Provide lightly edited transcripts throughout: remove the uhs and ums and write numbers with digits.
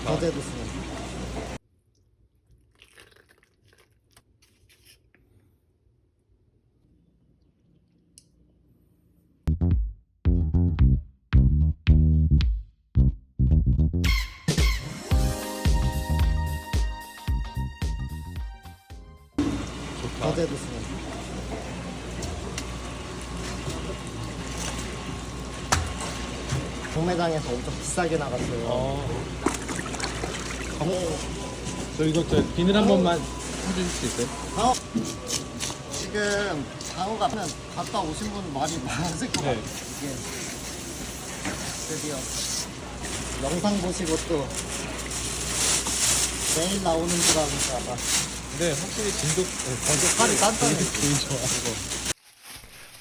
거제도 숭어. 거제도 숭어. 경매장에서 엄청 비싸게 나갔어요. 저 이거 비늘 한 번만 해주실 수 있어요? 장어. 지금 장어가 갔다 오신 분 말이 많으실 것 같아요. 이게 드디어 영상 보시고 또 내일 나오는 줄 알았다가 네, 확실히 진도 살이 단단해. 되게 좋아.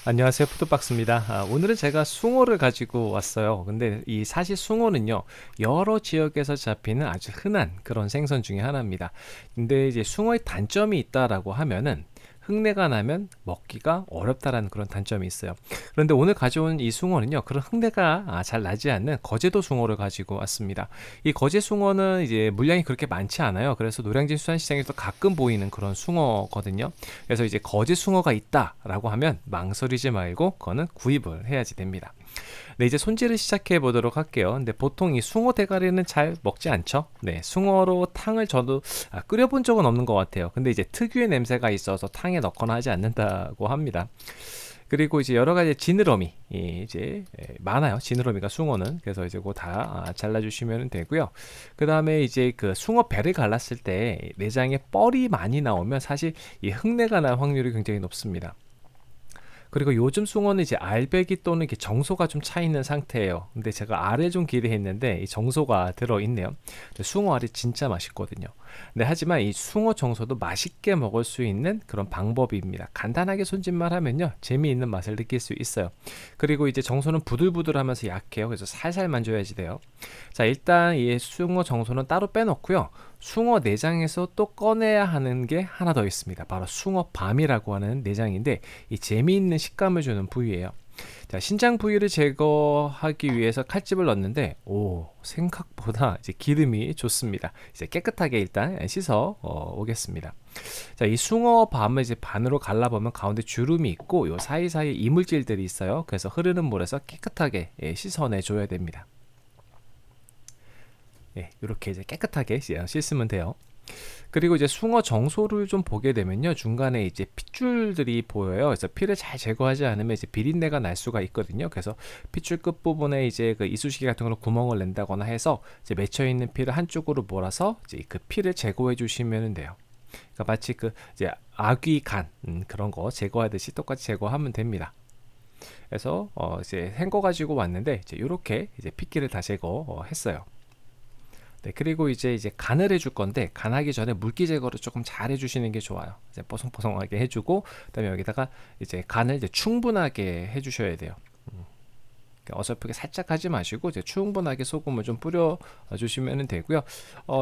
안녕하세요, 푸드박스입니다. 오늘은 제가 숭어를 가지고 왔어요. 근데 이 사실 숭어는요, 여러 지역에서 잡히는 아주 흔한 그런 생선 중에 하나입니다. 근데 이제 숭어의 단점이 있다라고 하면은 흙내가 나면 먹기가 어렵다라는 그런 단점이 있어요. 그런데 오늘 가져온 이 숭어는요, 그런 흙내가 잘 나지 않는 거제도 숭어를 가지고 왔습니다. 이 거제 숭어는 이제 물량이 그렇게 많지 않아요. 그래서 노량진 수산시장에서 가끔 보이는 그런 숭어거든요. 그래서 이제 거제 숭어가 있다라고 하면 망설이지 말고 그거는 구입을 해야지 됩니다. 네, 이제 손질을 시작해 보도록 할게요. 근데 보통 이 숭어 대가리는 잘 먹지 않죠. 네, 숭어로 탕을 저도 끓여본 적은 없는 것 같아요. 근데 이제 특유의 냄새가 있어서 탕에 넣거나 하지 않는다고 합니다. 그리고 이제 여러 가지 지느러미 이제 많아요. 지느러미가 숭어는. 그래서 이제 그거 다 잘라주시면 되고요. 그 다음에 이제 그 숭어 배를 갈랐을 때 내장에 뻘이 많이 나오면 사실 이 흙내가 날 확률이 굉장히 높습니다. 그리고 요즘 숭어는 이제 알배기 또는 이렇게 정소가 좀 차 있는 상태예요. 근데 제가 알을 좀 기대했는데 이 정소가 들어있네요. 숭어 알이 진짜 맛있거든요. 네, 하지만 이 숭어 정소도 맛있게 먹을 수 있는 그런 방법입니다. 간단하게 손질만 하면요, 재미있는 맛을 느낄 수 있어요. 그리고 이제 정소는 부들부들하면서 약해요. 그래서 살살 만져야지 돼요. 자, 일단 이 숭어 정소는 따로 빼놓고요. 숭어 내장에서 또 꺼내야 하는 게 하나 더 있습니다. 바로 숭어 밤이라고 하는 내장인데 이 재미있는 식감을 주는 부위예요. 자, 신장 부위를 제거하기 위해서 칼집을 넣는데 생각보다 이제 기름이 좋습니다. 이제 깨끗하게 일단 씻어 오겠습니다. 자, 이 숭어 밤을 이제 반으로 갈라보면 가운데 주름이 있고 요 사이사이 이물질들이 있어요. 그래서 흐르는 물에서 깨끗하게 씻어내 줘야 됩니다. 이렇게 이제 깨끗하게 씻으면 돼요. 그리고 이제 숭어 정소를 좀 보게 되면요, 중간에 이제 핏줄들이 보여요. 그래서 피를 잘 제거하지 않으면 이제 비린내가 날 수가 있거든요. 그래서 핏줄 끝 부분에 이제 그 이쑤시개 같은 걸로 구멍을 낸다거나 해서 이제 맺혀 있는 피를 한쪽으로 몰아서 이제 그 피를 제거해 주시면 돼요. 그러니까 마치 그 이제 아귀 간 그런 거 제거하듯이 똑같이 제거하면 됩니다. 그래서 이제 헹궈 가지고 왔는데 이제 이렇게 이제 핏기를 다 제거했어요. 네, 그리고 이제 간을 해줄 건데 간하기 전에 물기 제거를 조금 잘 해주시는 게 좋아요. 이제 뽀송뽀송하게 해주고 그다음에 여기다가 이제 간을 이제 충분하게 해주셔야 돼요. 그러니까 어설프게 살짝 하지 마시고 이제 충분하게 소금을 좀 뿌려 주시면 되고요.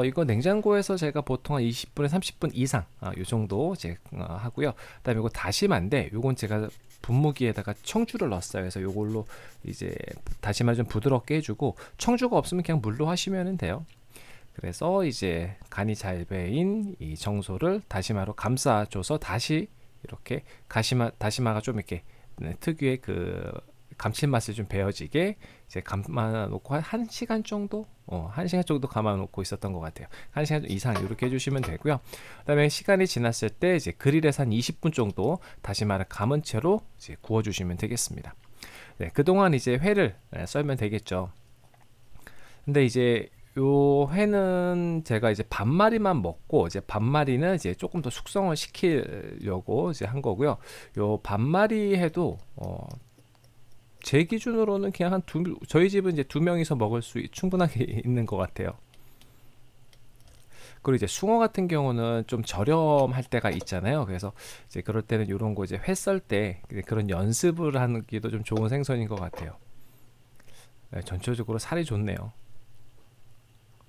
이거 냉장고에서 제가 보통 한 20분에 30분 이상 요 정도 이제 하고요. 그다음에 이거 다시마인데 요건 제가 분무기에다가 청주를 넣었어요. 그래서 요걸로 이제 다시마 좀 부드럽게 해주고 청주가 없으면 그냥 물로 하시면 돼요. 그래서 이제 간이 잘 배인 이 정소를 다시마로 감싸줘서 다시 이렇게 다시마가 좀 이렇게 특유의 그 감칠맛을 좀 배어지게 이제 감아놓고 한 1시간 정도? 1시간 정도 감아놓고 있었던 것 같아요. 1시간 이상 이렇게 해주시면 되고요. 그 다음에 시간이 지났을 때 이제 그릴에서 한 20분 정도 다시마를 감은 채로 이제 구워주시면 되겠습니다. 네, 그동안 이제 회를 썰면 되겠죠. 근데 이제 요 회는 제가 이제 반마리만 먹고 이제 반마리는 이제 조금 더 숙성을 시키려고 이제 한 거고요. 요 반마리 해도 제 기준으로는 그냥 저희 집은 이제 2명이서 먹을 수 충분하게 있는 것 같아요. 그리고 이제 숭어 같은 경우는 좀 저렴할 때가 있잖아요. 그래서 이제 그럴 때는 이런 거 이제 회 썰 때 그런 연습을 하기도 좀 좋은 생선인 것 같아요. 네, 전체적으로 살이 좋네요.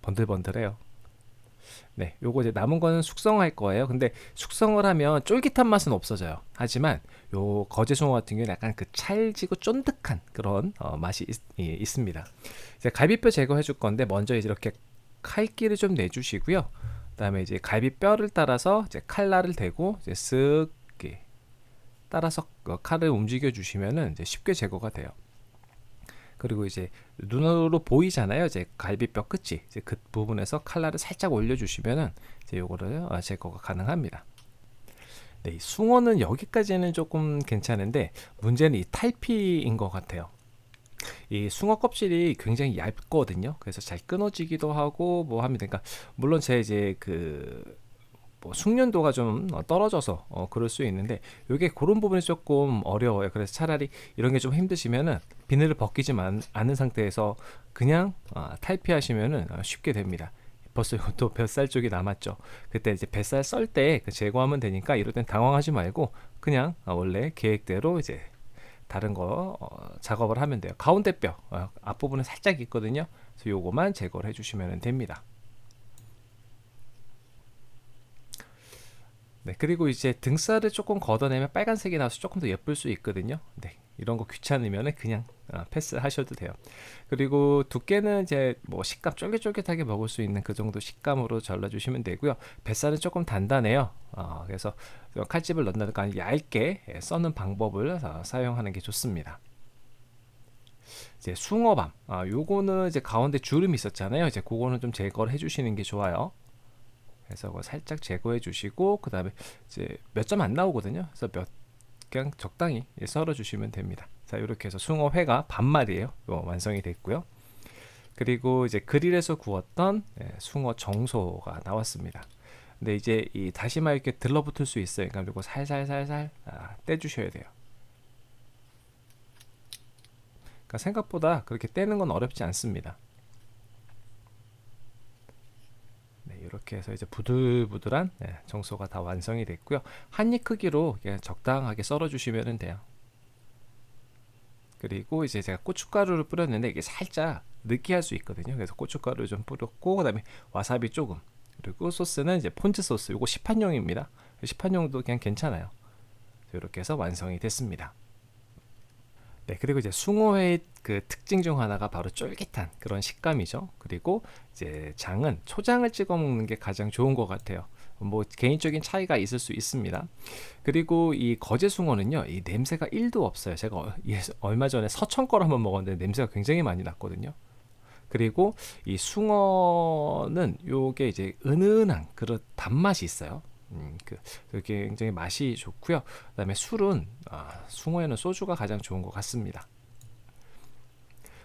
번들번들해요. 네, 요거 이제 남은 거는 숙성할 거예요. 근데 숙성을 하면 쫄깃한 맛은 없어져요. 하지만 요 거제숭어 같은 경우는 약간 그 찰지고 쫀득한 그런 맛이 있습니다. 이제 갈비뼈 제거해 줄 건데 먼저 이제 이렇게 칼길을 좀 내주시고요. 그다음에 이제 갈비뼈를 따라서 이제 칼날을 대고 이제 쓱 이렇게 따라서 칼을 움직여 주시면은 이제 쉽게 제거가 돼요. 그리고 이제 눈으로 보이잖아요. 이제 갈비뼈 끝이 이제 그 부분에서 칼날을 살짝 올려주시면은 이제 요거를 제거가 가능합니다. 네, 이 숭어는 여기까지는 조금 괜찮은데 문제는 이 탈피인 것 같아요. 이 숭어 껍질이 굉장히 얇거든요. 그래서 잘 끊어지기도 하고 뭐 합니다. 그러니까 물론 제 이제 뭐 숙련도가 좀 떨어져서 그럴 수 있는데 요게 그런 부분이 조금 어려워요. 그래서 차라리 이런 게 좀 힘드시면은 비늘을 벗기지 않은 상태에서 그냥 탈피하시면은 쉽게 됩니다. 벌써 이것도 뱃살 쪽이 남았죠. 그때 이제 뱃살 썰 때 제거하면 되니까 이럴 땐 당황하지 말고 그냥 원래 계획대로 이제 다른 거 작업을 하면 돼요. 가운데 뼈 앞부분은 살짝 있거든요. 그래서 요거만 제거를 해주시면 됩니다. 네, 그리고 이제 등살을 조금 걷어내면 빨간색이 나와서 조금 더 예쁠 수 있거든요. 네, 이런 거 귀찮으면 그냥 패스하셔도 돼요. 그리고 두께는 이제 뭐 식감 쫄깃쫄깃하게 먹을 수 있는 그 정도 식감으로 잘라주시면 되고요. 뱃살은 조금 단단해요. 그래서 칼집을 넣는다든가 얇게 써는 방법을 사용하는 게 좋습니다. 이제 숭어밤, 요거는 이제 가운데 주름이 있었잖아요. 이제 그거는 좀 제거를 해주시는 게 좋아요. 그래서 그거 살짝 제거해 주시고 그 다음에 이제 몇 점 안 나오거든요. 그래서 그냥 적당히 썰어 주시면 됩니다. 자, 이렇게 해서 숭어회가 반말이에요. 완성이 됐고요. 그리고 이제 그릴에서 구웠던 숭어 정소가 나왔습니다. 근데 이제 이 다시마 이렇게 들러붙을 수 있어요. 그러니까 그리고 살살살살 떼주셔야 돼요. 그러니까 생각보다 그렇게 떼는 건 어렵지 않습니다. 이렇게 해서 이제 부들부들한 정소가 다 완성이 됐고요. 한입 크기로 그냥 적당하게 썰어 주시면 돼요. 그리고 이제 제가 고춧가루를 뿌렸는데 이게 살짝 느끼할 수 있거든요. 그래서 고춧가루 좀 뿌렸고 그다음에 와사비 조금, 그리고 소스는 이제 폰즈 소스, 요거 시판용입니다. 시판용도 그냥 괜찮아요. 이렇게 해서 완성이 됐습니다. 네, 그리고 이제 숭어회의 그 특징 중 하나가 바로 쫄깃한 그런 식감이죠. 그리고 이제 장은 초장을 찍어 먹는 게 가장 좋은 것 같아요. 뭐 개인적인 차이가 있을 수 있습니다. 그리고 이 거제 숭어는요, 이 냄새가 1도 없어요. 제가 얼마 전에 서천 걸 한번 먹었는데 냄새가 굉장히 많이 났거든요. 그리고 이 숭어는 요게 이제 은은한 그런 단맛이 있어요. 그게 굉장히 맛이 좋고요. 그다음에 술은 숭어에는 소주가 가장 좋은 것 같습니다.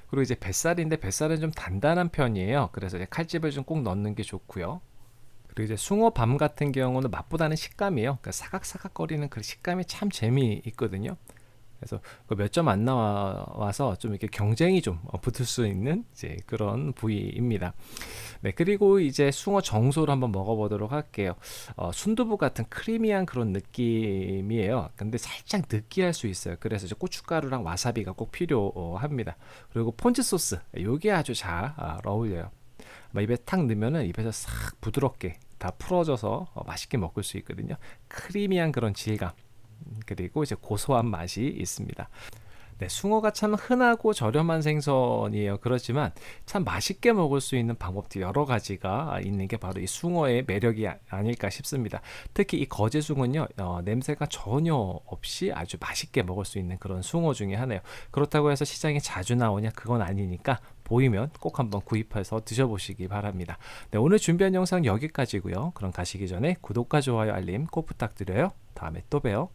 그리고 이제 뱃살인데 뱃살은 좀 단단한 편이에요. 그래서 이제 칼집을 좀 꼭 넣는 게 좋고요. 그리고 이제 숭어밤 같은 경우는 맛보다는 식감이에요. 그러니까 사각사각거리는 그 식감이 참 재미있거든요. 그래서 몇 점 안 나와서 좀 이렇게 경쟁이 좀 붙을 수 있는 이제 그런 부위입니다. 네, 그리고 이제 숭어 정소를 한번 먹어보도록 할게요. 순두부 같은 크리미한 그런 느낌이에요. 근데 살짝 느끼할 수 있어요. 그래서 이제 고춧가루랑 와사비가 꼭 필요합니다. 그리고 폰즈 소스, 요게 아주 잘 어울려요. 입에 탁 넣으면은 입에서 싹 부드럽게 다 풀어져서 맛있게 먹을 수 있거든요. 크리미한 그런 질감, 그리고 이제 고소한 맛이 있습니다. 네, 숭어가 참 흔하고 저렴한 생선이에요. 그렇지만 참 맛있게 먹을 수 있는 방법도 여러 가지가 있는 게 바로 이 숭어의 매력이 아닐까 싶습니다. 특히 이 거제숭은요, 냄새가 전혀 없이 아주 맛있게 먹을 수 있는 그런 숭어 중에 하나예요. 그렇다고 해서 시장에 자주 나오냐, 그건 아니니까 보이면 꼭 한번 구입해서 드셔보시기 바랍니다. 네, 오늘 준비한 영상 여기까지고요. 그럼 가시기 전에 구독과 좋아요, 알림 꼭 부탁드려요. 다음에 또 봬요.